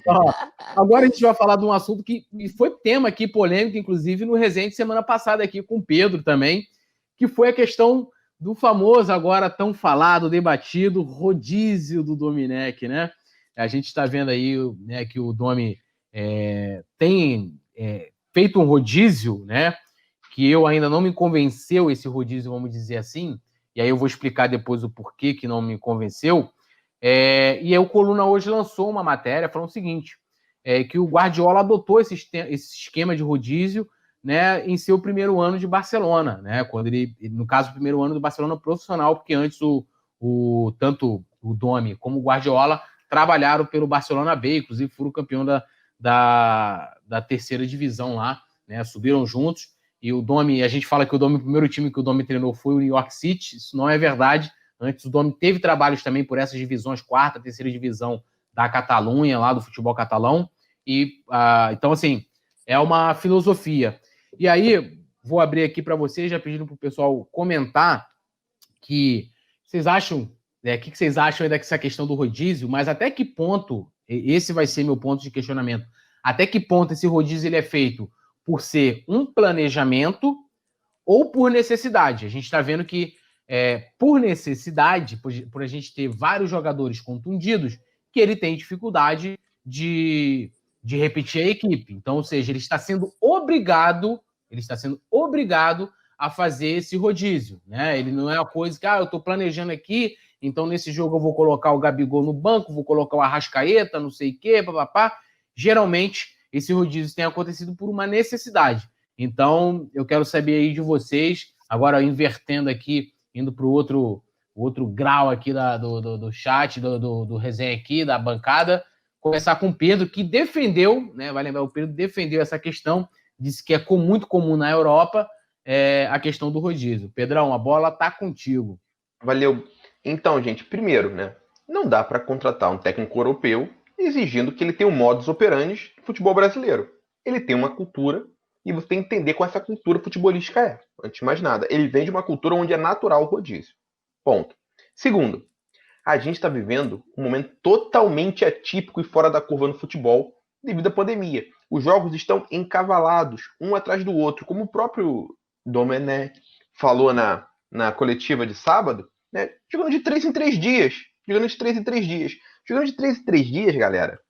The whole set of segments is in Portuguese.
Ó, agora a gente vai falar de um assunto que foi tema aqui, polêmico, inclusive, no Resenha de semana passada aqui com o Pedro também, que foi a questão do famoso, agora tão falado, debatido, rodízio do Domenech, né? A gente está vendo aí, né, que o Domi tem feito um rodízio, né? Que eu ainda não me convenceu esse rodízio, vamos dizer assim, e aí eu vou explicar depois o porquê que não me convenceu. E aí o Coluna hoje lançou uma matéria falando o seguinte, que o Guardiola adotou esse esquema de rodízio, né, em seu primeiro ano de Barcelona, né, quando ele, no caso, o primeiro ano do Barcelona profissional, porque antes tanto o Domi como o Guardiola trabalharam pelo Barcelona B, inclusive foram campeão da terceira divisão lá, né, subiram juntos, e o Domi, a gente fala que o primeiro time que o Domi treinou foi o New York City, isso não é verdade. Antes o Domi teve trabalhos também por essas divisões, quarta, terceira divisão da Catalunha, lá do futebol catalão. Então, assim, é uma filosofia. E aí, vou abrir aqui para vocês, já pedindo para o pessoal comentar que vocês acham, o que vocês acham aí dessa questão do rodízio, mas até que ponto, esse vai ser meu ponto de questionamento, até que ponto esse rodízio ele é feito por ser um planejamento ou por necessidade. A gente está vendo que, por necessidade, por a gente ter vários jogadores contundidos, que ele tem dificuldade de repetir a equipe. Então, ou seja, ele está sendo obrigado a fazer esse rodízio, né? Ele não é uma coisa que, eu estou planejando aqui, então nesse jogo eu vou colocar o Gabigol no banco, vou colocar o Arrascaeta, não sei o quê, papapá. Geralmente, esse rodízio tem acontecido por uma necessidade. Então, eu quero saber aí de vocês, agora invertendo aqui, indo para o outro grau aqui do chat, do resenha aqui, da bancada, começar com o Pedro, que defendeu, né? Vai lembrar, o Pedro defendeu essa questão, disse que é muito comum na Europa a questão do rodízio. Pedrão, a bola tá contigo. Valeu. Então, gente, primeiro, né? Não dá para contratar um técnico europeu exigindo que ele tenha um modus operandi do futebol brasileiro. Ele tem uma cultura e você tem que entender qual essa cultura futebolística é. Antes de mais nada, ele vem de uma cultura onde é natural o rodízio. Ponto. Segundo, a gente está vivendo um momento totalmente atípico e fora da curva no futebol devido à pandemia. Os jogos estão encavalados, um atrás do outro, como o próprio Domenech falou na coletiva de sábado, né? Jogando de 3 em 3 dias. Jogando de 3 em 3 dias. Jogando de 3 em 3 dias, galera,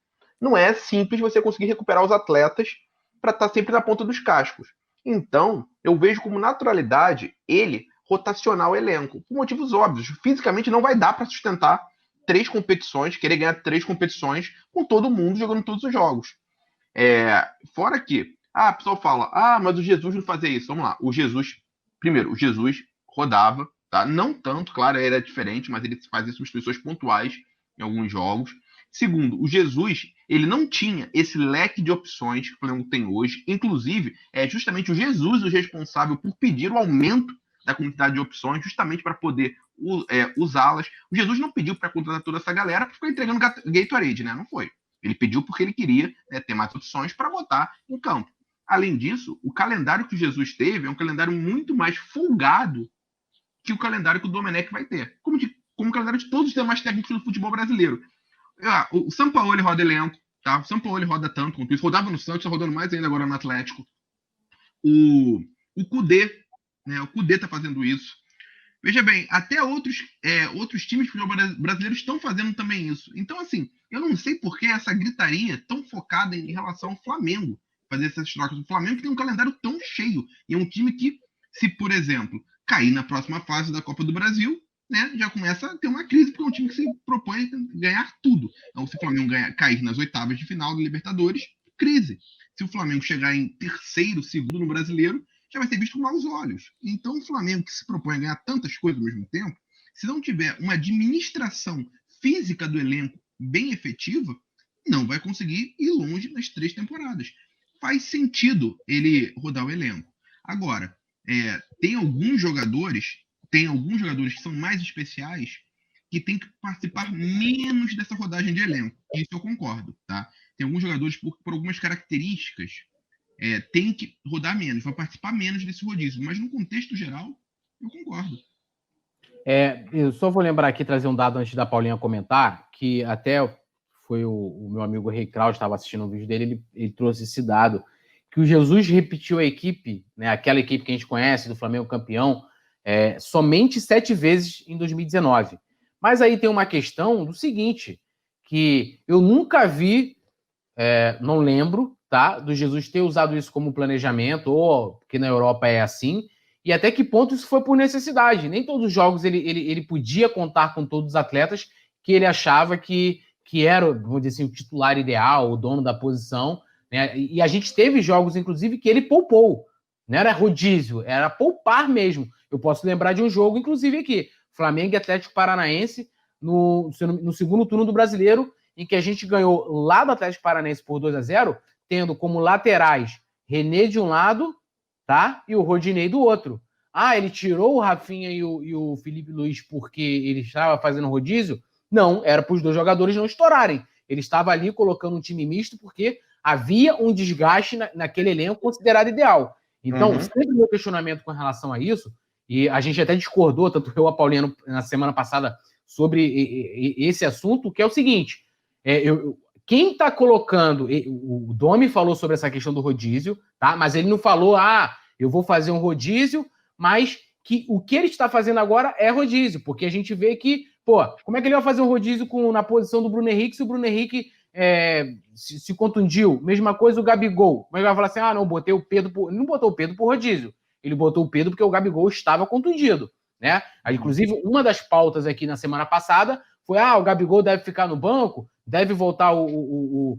não é simples você conseguir recuperar os atletas para estar sempre na ponta dos cascos. Então, eu vejo como naturalidade ele rotacionar o elenco, por motivos óbvios. Fisicamente não vai dar para sustentar 3 competições, querer ganhar 3 competições com todo mundo jogando todos os jogos. Fora que, o pessoal fala, mas o Jesus não fazia isso. Vamos lá, o Jesus rodava, tá? Não tanto, claro, era diferente, mas ele fazia substituições pontuais em alguns jogos. Segundo, o Jesus, ele não tinha esse leque de opções que o Flamengo tem hoje. Inclusive, é justamente o Jesus o responsável por pedir o aumento da quantidade de opções, justamente para poder usá-las. O Jesus não pediu para contratar toda essa galera para ficar entregando Gatorade, né? Não foi. Ele pediu porque ele queria ter mais opções para botar em campo. Além disso, o calendário que o Jesus teve é um calendário muito mais folgado que o calendário que o Domenech vai ter. Como o calendário de todos os demais técnicos do futebol brasileiro. O Sampaoli roda elenco, tá? O Sampaoli roda tanto quanto isso. Rodava no Santos, tá rodando mais ainda agora no Atlético. O Kudê, né? O Kudê tá fazendo isso. Veja bem, até outros times de futebol brasileiro estão fazendo também isso. Então, assim, eu não sei por que essa gritaria tão focada em relação ao Flamengo fazer essas trocas. O Flamengo tem um calendário tão cheio. E é um time que, se, por exemplo, cair na próxima fase da Copa do Brasil, né, já começa a ter uma crise, porque é um time que se propõe ganhar tudo. Então, se o Flamengo cair nas oitavas de final da Libertadores, crise. Se o Flamengo chegar em terceiro, segundo no Brasileiro, já vai ser visto com maus olhos. Então, o Flamengo, que se propõe a ganhar tantas coisas ao mesmo tempo, se não tiver uma administração física do elenco bem efetiva, não vai conseguir ir longe nas 3 temporadas. Faz sentido ele rodar o elenco. Agora, tem alguns jogadores que são mais especiais que tem que participar menos dessa rodagem de elenco. Isso eu concordo, tá? Tem alguns jogadores por algumas características tem que rodar menos, vai participar menos desse rodízio. Mas no contexto geral, eu concordo. Eu só vou lembrar aqui, trazer um dado antes da Paulinha comentar, que até foi o meu amigo Rei Kraus, estava assistindo um vídeo dele, ele trouxe esse dado, que o Jesus repetiu a equipe, né, aquela equipe que a gente conhece, do Flamengo campeão, somente 7 vezes em 2019. Mas aí tem uma questão do seguinte, que eu nunca vi, não lembro, tá, do Jesus ter usado isso como planejamento, ou que na Europa é assim, e até que ponto isso foi por necessidade. Nem todos os jogos ele podia contar com todos os atletas que ele achava que era, vamos dizer assim, o titular ideal, o dono da posição, né? E a gente teve jogos, inclusive, que ele poupou. Não era rodízio, era poupar mesmo. Eu posso lembrar de um jogo, inclusive, aqui, Flamengo e Atlético Paranaense, no segundo turno do Brasileiro, em que a gente ganhou lá do Atlético Paranaense por 2-0, tendo como laterais René de um lado, tá? E o Rodinei do outro. Ah, ele tirou o Rafinha e o Felipe Luiz porque ele estava fazendo rodízio? Não, era para os dois jogadores não estourarem. Ele estava ali colocando um time misto porque havia um desgaste naquele elenco considerado ideal. Então, sempre o meu questionamento com relação a isso, e a gente até discordou, tanto eu e a Paulinha na semana passada, sobre esse assunto, que é o seguinte, quem está colocando, o Domi falou sobre essa questão do rodízio, tá? Mas ele não falou, eu vou fazer um rodízio, mas que o que ele está fazendo agora é rodízio, porque a gente vê que, como é que ele vai fazer um rodízio na posição do Bruno Henrique se o Bruno Henrique se contundiu? Mesma coisa o Gabigol. Como é que vai falar assim, não, botei o Pedro, ele não botou o Pedro por rodízio, ele botou o Pedro porque o Gabigol estava contundido, né? Inclusive, uma das pautas aqui na semana passada foi, o Gabigol deve ficar no banco, deve voltar o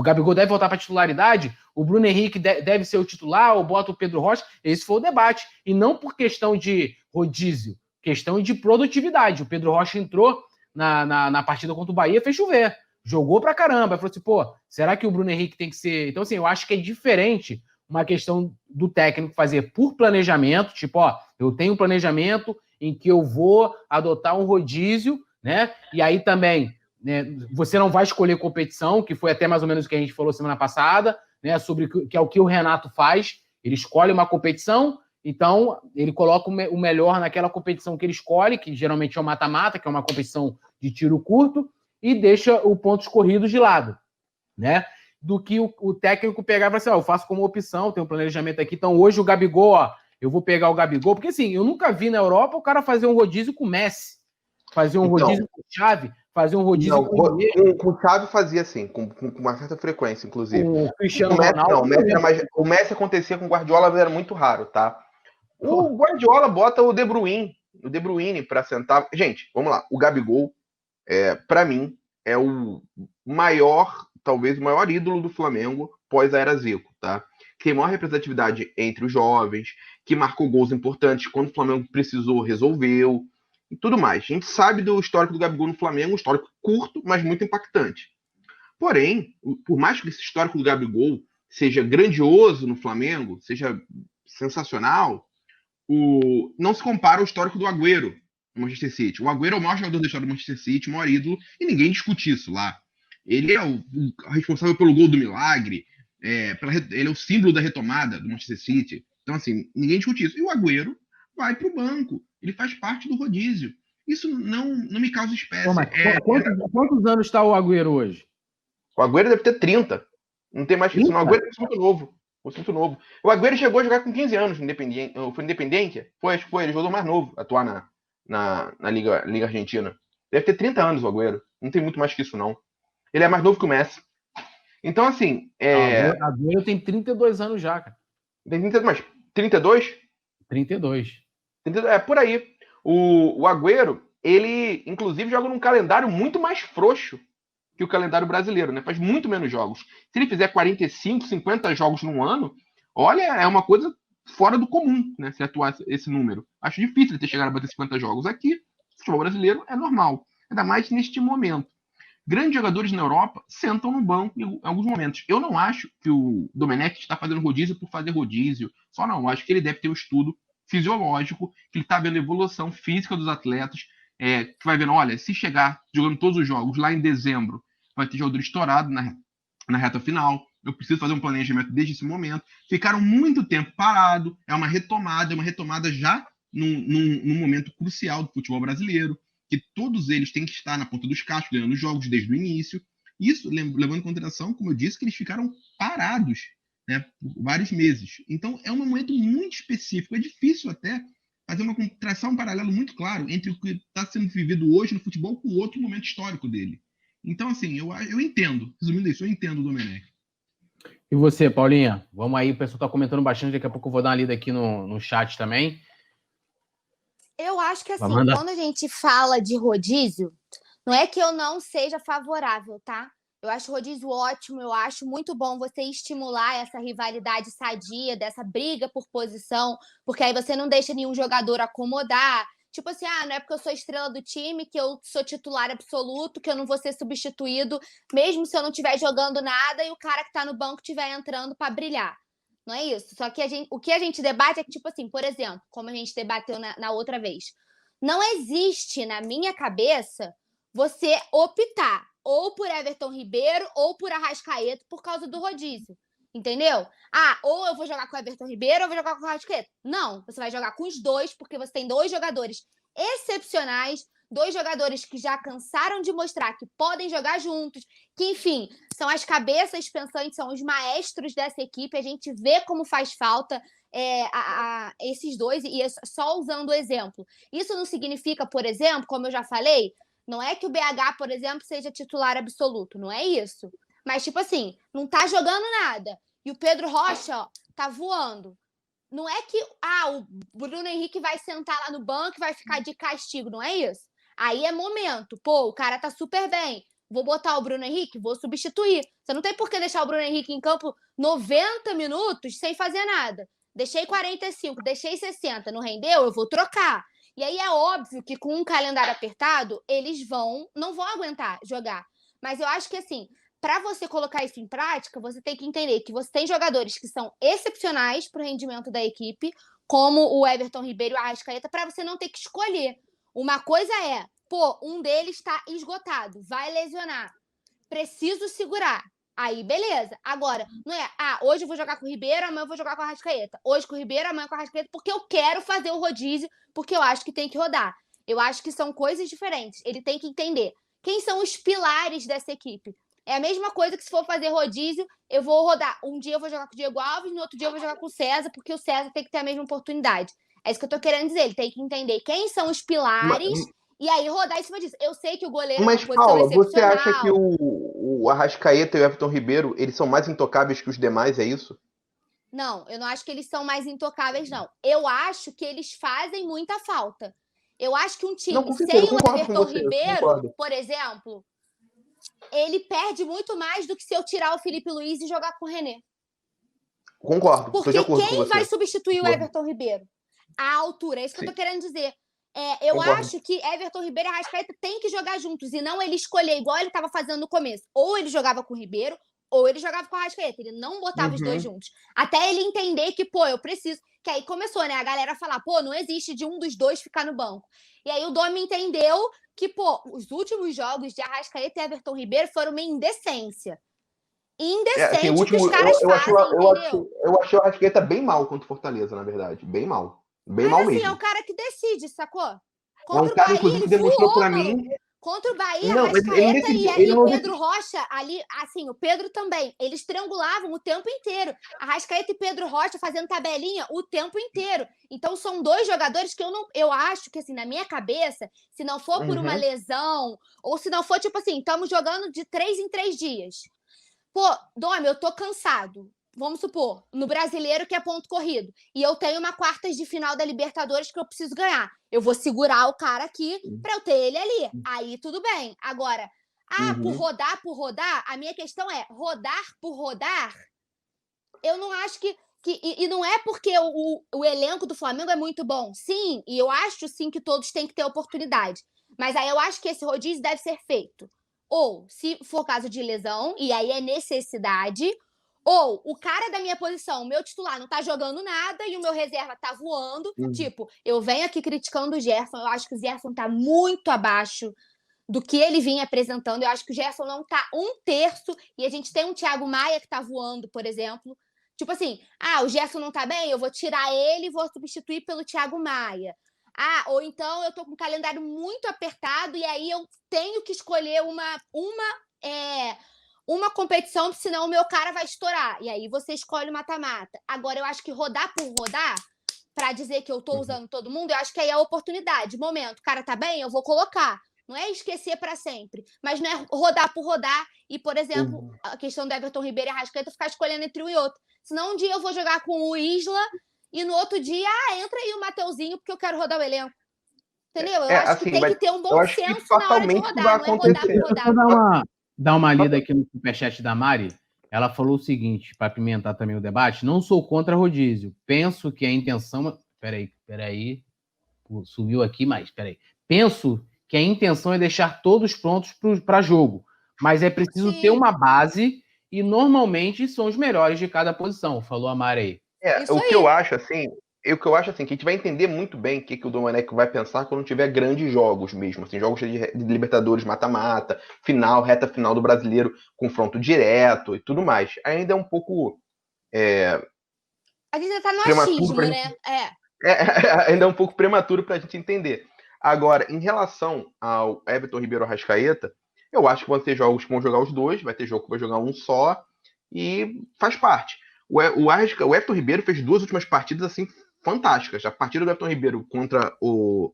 Gabigol deve voltar para a titularidade, o Bruno Henrique deve ser o titular, ou bota o Pedro Rocha. Esse foi o debate. E não por questão de rodízio, questão de produtividade. O Pedro Rocha entrou na partida contra o Bahia, fez chover. Jogou pra caramba. Falou assim, será que o Bruno Henrique tem que ser... Então, assim, eu acho que é diferente uma questão do técnico fazer por planejamento, tipo, eu tenho um planejamento em que eu vou adotar um rodízio, né? E aí também, né, você não vai escolher competição, que foi até mais ou menos o que a gente falou semana passada, né, sobre que é o que o Renato faz. Ele escolhe uma competição, então ele coloca o melhor naquela competição que ele escolhe, que geralmente é o mata-mata, que é uma competição de tiro curto, e deixa o pontos corridos de lado, né? Do que o técnico pegar e falar assim, eu faço como opção, tem um planejamento aqui, então hoje o Gabigol, eu vou pegar o Gabigol, porque assim, eu nunca vi na Europa o cara fazer um rodízio com o Messi, fazer um rodízio com o Xavi, fazer um rodízio com o Xavi fazia assim, com uma certa frequência, inclusive. O Cristiano Ronaldo. O Messi acontecia com o Guardiola, era muito raro, tá? O Guardiola bota o De Bruyne para sentar. Gente, vamos lá. O Gabigol, para mim, é o maior, talvez o maior ídolo do Flamengo pós a era Zico, tá? Que tem maior representatividade entre os jovens, que marcou gols importantes quando o Flamengo precisou, resolveu e tudo mais. A gente sabe do histórico do Gabigol no Flamengo, um histórico curto, mas muito impactante. Porém, por mais que esse histórico do Gabigol seja grandioso no Flamengo, seja sensacional, não se compara ao histórico do Agüero no Manchester City. O Agüero é o maior jogador da história do Manchester City, o maior ídolo, e ninguém discute isso lá. Ele é o responsável pelo gol do milagre, ele é o símbolo da retomada do Manchester City. Então, assim, ninguém discute isso. E o Agüero vai para o banco. Ele faz parte do rodízio. Isso não me causa espécie. Quantos anos está o Agüero hoje? O Agüero deve ter 30. Não tem mais que isso, não. O Agüero é muito novo. O Agüero chegou a jogar com 15 anos no Independiente. Foi Independiente? Foi, ele jogou mais novo, atuar na Liga Argentina. Deve ter 30 anos o Agüero. Não tem muito mais que isso, não. Ele é mais novo que o Messi. Então, assim... O Agüero tem 32 anos já, cara. Tem 30, mas 32? 32. É por aí. O Agüero, ele, inclusive, joga num calendário muito mais frouxo que o calendário brasileiro, né? Faz muito menos jogos. Se ele fizer 45, 50 jogos num ano, olha, é uma coisa fora do comum, né? Se atuar esse número. Acho difícil ele ter chegado a bater 50 jogos. Aqui, o futebol brasileiro é normal. Ainda mais neste momento. Grandes jogadores na Europa sentam no banco em alguns momentos. Eu não acho que o Domenech está fazendo rodízio por fazer rodízio. Só não. Eu acho que ele deve ter um estudo fisiológico, que ele está vendo a evolução física dos atletas, que vai vendo, olha, se chegar jogando todos os jogos lá em dezembro, vai ter jogador estourado na reta final. Eu preciso fazer um planejamento desde esse momento. Ficaram muito tempo parado. É uma retomada já num momento crucial do futebol brasileiro. que todos eles têm que estar na ponta dos cascos, ganhando jogos desde o início. Isso levando em consideração, como eu disse, que eles ficaram parados, né, por vários meses. Então, é um momento muito específico. É difícil até traçar um paralelo muito claro entre o que está sendo vivido hoje no futebol com outro momento histórico dele. Então, assim, eu entendo. Resumindo isso, eu entendo o Domenech. E você, Paulinha? Vamos aí, o pessoal está comentando bastante, daqui a pouco eu vou dar uma lida aqui no chat também. Eu acho que, assim, quando a gente fala de rodízio, não é que eu não seja favorável, tá? Eu acho o rodízio ótimo, eu acho muito bom você estimular essa rivalidade sadia, dessa briga por posição, porque aí você não deixa nenhum jogador acomodar. Tipo assim, não é porque eu sou estrela do time que eu sou titular absoluto, que eu não vou ser substituído, mesmo se eu não estiver jogando nada e o cara que tá no banco estiver entrando para brilhar. Não é isso. Só que o que a gente debate é que, tipo assim, por exemplo, como a gente debateu na outra vez, não existe na minha cabeça você optar ou por Everton Ribeiro ou por Arrascaeta por causa do rodízio. Entendeu? Ou eu vou jogar com o Everton Ribeiro ou eu vou jogar com o Arrascaeta. Não, você vai jogar com os dois, porque você tem dois jogadores excepcionais, dois jogadores que já cansaram de mostrar que podem jogar juntos, que, enfim, são as cabeças pensantes, são os maestros dessa equipe. A gente vê como faz falta esses dois, e só usando o exemplo. Isso não significa, por exemplo, como eu já falei, não é que o BH, por exemplo, seja titular absoluto, não é isso. Mas, tipo assim, não tá jogando nada. E o Pedro Rocha, ó, tá voando. Não é que o Bruno Henrique vai sentar lá no banco e vai ficar de castigo, não é isso. Aí é momento. Pô, o cara tá super bem. Vou botar o Bruno Henrique? Vou substituir. Você não tem por que deixar o Bruno Henrique em campo 90 minutos sem fazer nada. Deixei 45, deixei 60, não rendeu? Eu vou trocar. E aí é óbvio que com um calendário apertado, eles não vão aguentar jogar. Mas eu acho que, assim, para você colocar isso em prática, você tem que entender que você tem jogadores que são excepcionais para o rendimento da equipe, como o Everton Ribeiro e o Arrascaeta, para você não ter que escolher. Uma coisa é, um deles está esgotado, vai lesionar. Preciso segurar. Aí, beleza. Agora, não é, hoje eu vou jogar com o Ribeiro, amanhã eu vou jogar com o Arrascaeta. Hoje com o Ribeiro, amanhã com o Arrascaeta, porque eu quero fazer o rodízio, porque eu acho que tem que rodar. Eu acho que são coisas diferentes. Ele tem que entender quem são os pilares dessa equipe. É a mesma coisa que se for fazer rodízio, eu vou rodar. Um dia eu vou jogar com o Diego Alves, no outro dia eu vou jogar com o César, porque o César tem que ter a mesma oportunidade. É isso que eu tô querendo dizer. Ele tem que entender quem são os pilares e aí rodar em cima disso. Eu sei que o goleiro é uma posição Paula, excepcional. Você acha que o Arrascaeta e o Everton Ribeiro, eles são mais intocáveis que os demais, é isso? Não, eu não acho que eles são mais intocáveis, não. Eu acho que eles fazem muita falta. Eu acho que um time sem o Everton Ribeiro, por exemplo, ele perde muito mais do que se eu tirar o Felipe Luiz e jogar com o René. Concordo. Porque quem vai substituir o Everton Ribeiro? A altura, é isso que eu tô querendo dizer. Eu acho que Everton Ribeiro e Arrascaeta têm que jogar juntos e não ele escolher igual ele estava fazendo no começo. Ou ele jogava com o Ribeiro, ou ele jogava com o Arrascaeta. Ele não botava os dois juntos. Até ele entender que, eu preciso... Que aí começou, né? A galera falar, não existe de um dos dois ficar no banco. E aí o Domi entendeu que, os últimos jogos de Arrascaeta e Everton Ribeiro foram uma indecência. Indecente que os caras fazem, entendeu? Eu achei o Arrascaeta bem mal contra o Fortaleza, na verdade. Bem mal. Bem mal mesmo. É o cara que decide, sacou? Contra o Bahia, inclusive, demonstrou pra mim... Contra o Bahia, Arrascaeta e Pedro Rocha, ali, assim, o Pedro também, eles triangulavam o tempo inteiro. Arrascaeta e Pedro Rocha fazendo tabelinha o tempo inteiro. Então, são dois jogadores que eu acho que, assim, na minha cabeça, se não for por uma lesão, ou se não for, tipo assim, estamos jogando de 3 em 3 dias. Domi, eu tô cansado. Vamos supor, no Brasileiro, que é ponto corrido, e eu tenho uma quartas de final da Libertadores que eu preciso ganhar. Eu vou segurar o cara aqui pra eu ter ele ali. Aí tudo bem. Agora, por rodar, a minha questão é rodar por rodar. Eu não acho que e não é porque o elenco do Flamengo é muito bom. Sim, e eu acho sim que todos têm que ter oportunidade. Mas aí eu acho que esse rodízio deve ser feito. Ou, se for caso de lesão, e aí é necessidade... Ou o cara da minha posição, o meu titular, não tá jogando nada e o meu reserva tá voando. Tipo, eu venho aqui criticando o Gerson. Eu acho que o Gerson tá muito abaixo do que ele vinha apresentando. Eu acho que o Gerson não tá 1/3. E a gente tem um Thiago Maia que tá voando, por exemplo. Tipo assim, o Gerson não tá bem, eu vou tirar ele e vou substituir pelo Thiago Maia. Ou então eu tô com um calendário muito apertado e aí eu tenho que escolher uma competição, senão o meu cara vai estourar. E aí você escolhe o mata-mata. Agora, eu acho que rodar por rodar, para dizer que eu tô usando todo mundo, eu acho que aí é a oportunidade. Momento, o cara tá bem, eu vou colocar. Não é esquecer para sempre, mas não é rodar por rodar e, por exemplo, a questão do Everton Ribeiro e Arrascaeta ficar escolhendo entre um e outro. Senão um dia eu vou jogar com o Isla e no outro dia, entra aí o Mateuzinho porque eu quero rodar o elenco. Entendeu? Eu acho que tem que ter um bom senso na hora de rodar, não é rodar por rodar. Deixa eu dar uma lida aqui no superchat da Mari. Ela falou o seguinte, para apimentar também o debate: não sou contra rodízio. Penso que a intenção... Peraí. Sumiu aqui, mas peraí. Penso que a intenção é deixar todos prontos para jogo, mas é preciso ter uma base e normalmente são os melhores de cada posição, falou a Mari aí. O que eu acho assim, que a gente vai entender muito bem o que o Domenech vai pensar quando tiver grandes jogos mesmo, assim, jogos de Libertadores, mata-mata, reta final do Brasileiro, confronto direto e tudo mais. Ainda é um pouco a gente tá no achismo, né? Ainda é um pouco prematuro pra gente entender. Agora, em relação ao Everton Ribeiro Arrascaeta, eu acho que vão ter jogos que vão jogar os dois, vai ter jogo que vai jogar um só, e faz parte. O Everton Ribeiro fez 2 últimas partidas assim fantásticas. A partida do Everton Ribeiro contra o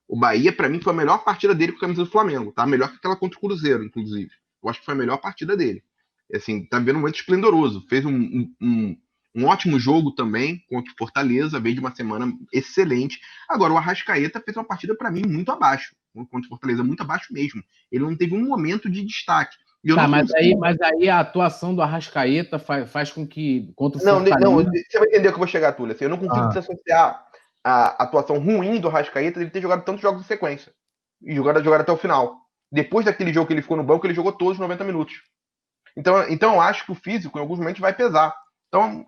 Bahia, para mim, foi a melhor partida dele com a camisa do Flamengo, tá? Melhor que aquela contra o Cruzeiro, inclusive. Eu acho que foi a melhor partida dele. Assim, tá vendo um momento esplendoroso. Fez um ótimo jogo também contra o Fortaleza, veio de uma semana excelente. Agora, o Arrascaeta fez uma partida, para mim, muito abaixo. Contra o Fortaleza, muito abaixo mesmo. Ele não teve um momento de destaque. Mas aí a atuação do Arrascaeta faz com que... Contra o Fortaleza... Não, você vai entender o que eu vou chegar, Túlio. Assim, eu não consigo desassociar a atuação ruim do Arrascaeta de ele ter jogado tantos jogos em sequência. E jogar até o final. Depois daquele jogo que ele ficou no banco, ele jogou todos os 90 minutos. Então eu acho que o físico, em alguns momentos, vai pesar. Então,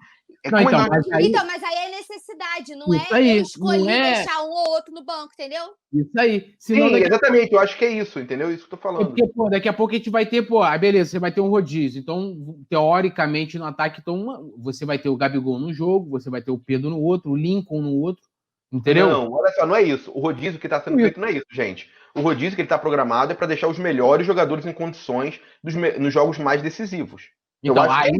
mas aí é necessidade, não é eu escolher deixar um ou outro no banco, entendeu? Isso aí. Senão, exatamente, eu acho que é isso, entendeu? Isso que eu tô falando. Porque, daqui a pouco a gente vai ter, beleza, você vai ter um rodízio. Então, teoricamente, no ataque, você vai ter o Gabigol num jogo, você vai ter o Pedro no outro, o Lincoln no outro, entendeu? Não, olha só, não é isso. O rodízio que tá sendo feito não é isso, gente. O rodízio que ele tá programado é para deixar os melhores jogadores em condições nos jogos mais decisivos. Então, aí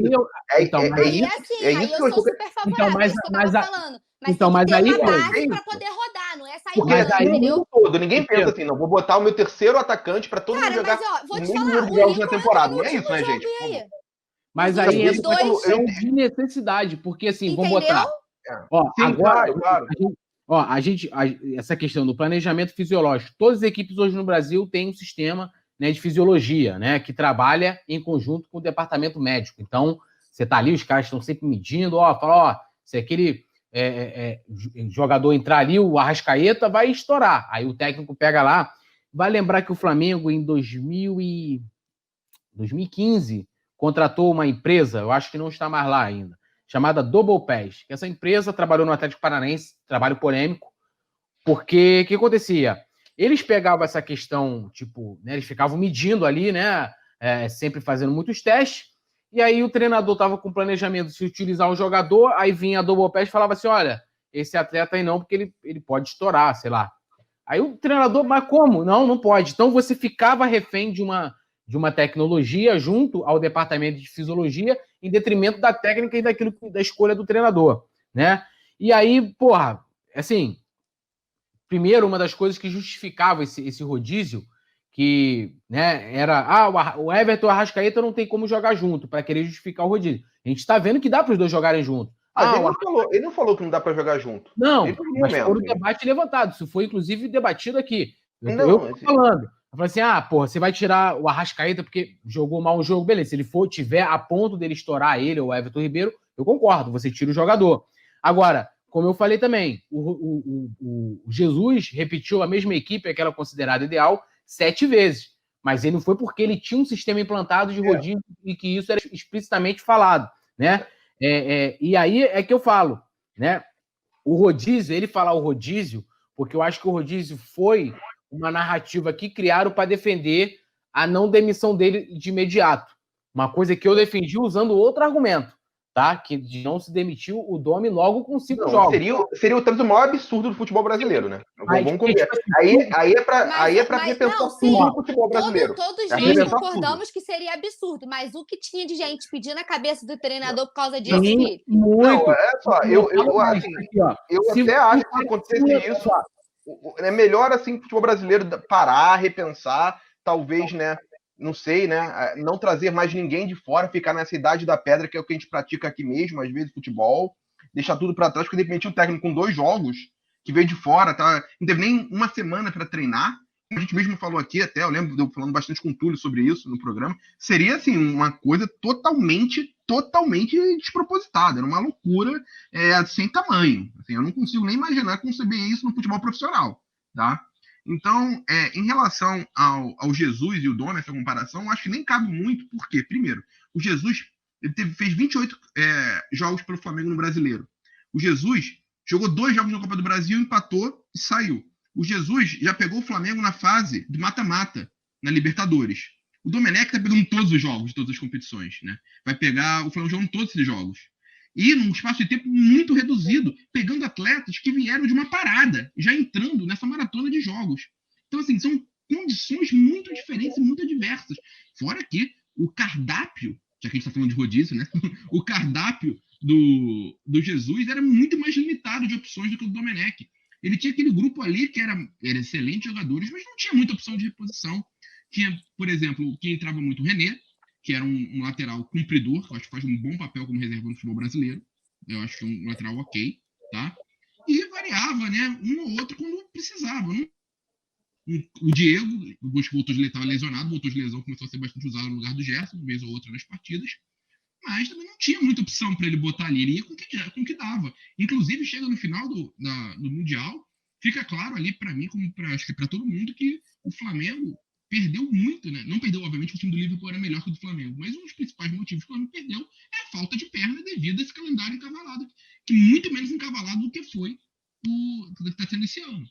eu sou super favorável, é isso que eu tava falando. Mas tem que ter uma base para poder rodar, não é sair rodando, entendeu? Ninguém pensa assim, não, vou botar o meu terceiro atacante para todo mundo jogar vou te falar, jogos na temporada. Não é isso, né, gente? Mas aí é de necessidade, porque assim, vamos botar... Agora, claro. Essa questão do planejamento fisiológico, todas as equipes hoje no Brasil têm um sistema, né, de fisiologia, né, que trabalha em conjunto com o departamento médico. Então, você tá ali, os caras estão sempre medindo, se aquele jogador entrar ali, o Arrascaeta vai estourar. Aí o técnico pega lá. Vai lembrar que o Flamengo, em 2015, contratou uma empresa, eu acho que não está mais lá ainda, chamada Double Pass. Essa empresa trabalhou no Atlético Paranaense, trabalho polêmico, porque o que acontecia? Eles pegavam essa questão, né, eles ficavam medindo ali, né, sempre fazendo muitos testes, e aí o treinador estava com planejamento de se utilizar um jogador, aí vinha a Double Pass e falava assim, olha, esse atleta aí não, porque ele pode estourar, sei lá. Aí o treinador, mas como? Não pode. Então você ficava refém de uma tecnologia junto ao departamento de fisiologia, em detrimento da técnica e da escolha do treinador, né? E aí, assim, primeiro, uma das coisas que justificava esse rodízio, que, né, era, o Everton e o Arrascaeta não tem como jogar junto, para querer justificar o rodízio. A gente está vendo que dá para os dois jogarem junto. Ele não falou que não dá para jogar junto. Não, mas foi um debate levantado. Isso foi, inclusive, debatido aqui. Eu tô falando. Eu falei assim, você vai tirar o Arrascaeta porque jogou mal o jogo. Beleza, se ele tiver a ponto dele estourar ele ou o Everton Ribeiro, eu concordo, você tira o jogador. Agora, como eu falei também, o Jesus repetiu a mesma equipe, aquela considerada ideal, 7 vezes. Mas ele não foi porque ele tinha um sistema implantado de rodízio e que isso era explicitamente falado, né? E aí é que eu falo, né? O rodízio, ele falar o rodízio, porque eu acho que o rodízio foi uma narrativa que criaram para defender a não demissão dele de imediato. Uma coisa que eu defendi usando outro argumento, tá? Que de não se demitiu o Domi logo com 5 jogos. Seria talvez o maior absurdo do futebol brasileiro, né? Vamos conver. Aí é pra repensar tudo no futebol brasileiro. Todos nós concordamos que seria absurdo, mas o que tinha de gente pedindo a cabeça do treinador por causa disso, filho? Muito. Não, é só, eu até acho que se acontecesse isso, é melhor assim o futebol brasileiro parar, repensar, talvez, né? Não sei, né? Não trazer mais ninguém de fora, ficar nessa idade da pedra, que é o que a gente pratica aqui mesmo, às vezes, futebol, deixar tudo para trás, porque de repente o técnico com 2 jogos, que veio de fora, tá? Não teve nem uma semana para treinar. A gente mesmo falou aqui até, eu lembro de eu falando bastante com o Túlio sobre isso no programa. Seria, assim, uma coisa totalmente despropositada. Era uma loucura sem tamanho. Assim, eu não consigo nem imaginar conceber isso no futebol profissional, tá? Então, em relação ao Jesus e o Domi, essa comparação, eu acho que nem cabe muito, porque, primeiro, o Jesus fez 28 jogos pelo Flamengo no Brasileiro. O Jesus jogou 2 jogos na Copa do Brasil, empatou e saiu. O Jesus já pegou o Flamengo na fase do mata-mata, na Libertadores. O Domenech está pegando todos os jogos, de todas as competições, né? Vai pegar o Flamengo jogando todos esses jogos. E num espaço de tempo muito reduzido, pegando atletas que vieram de uma parada, já entrando nessa maratona de jogos. Então, assim, são condições muito diferentes e muito adversas. Fora que o cardápio, já que a gente está falando de rodízio, né? O cardápio do Jesus era muito mais limitado de opções do que o do Domenech. Ele tinha aquele grupo ali que era excelentes jogadores, mas não tinha muita opção de reposição. Tinha, por exemplo, quem entrava muito, o René, que era um lateral cumpridor, que eu acho que faz um bom papel como reserva no futebol brasileiro. Eu acho que é um lateral ok, tá? E variava, né? Um ou outro quando precisava. Né? O Diego, depois que voltou de estava lesionado, voltou de lesão, começou a ser bastante usado no lugar do Gerson, uma vez ou outra nas partidas. Mas também não tinha muita opção para ele botar ali. Ele ia com o que dava. Inclusive, chega no final do Mundial, fica claro ali para mim, como acho que para todo mundo, que o Flamengo perdeu muito, né? Não perdeu, obviamente, o time do Liverpool era melhor que o do Flamengo, mas um dos principais motivos que o Flamengo perdeu é a falta de perna devido a esse calendário encavalado, que muito menos encavalado do que foi o que está sendo esse ano.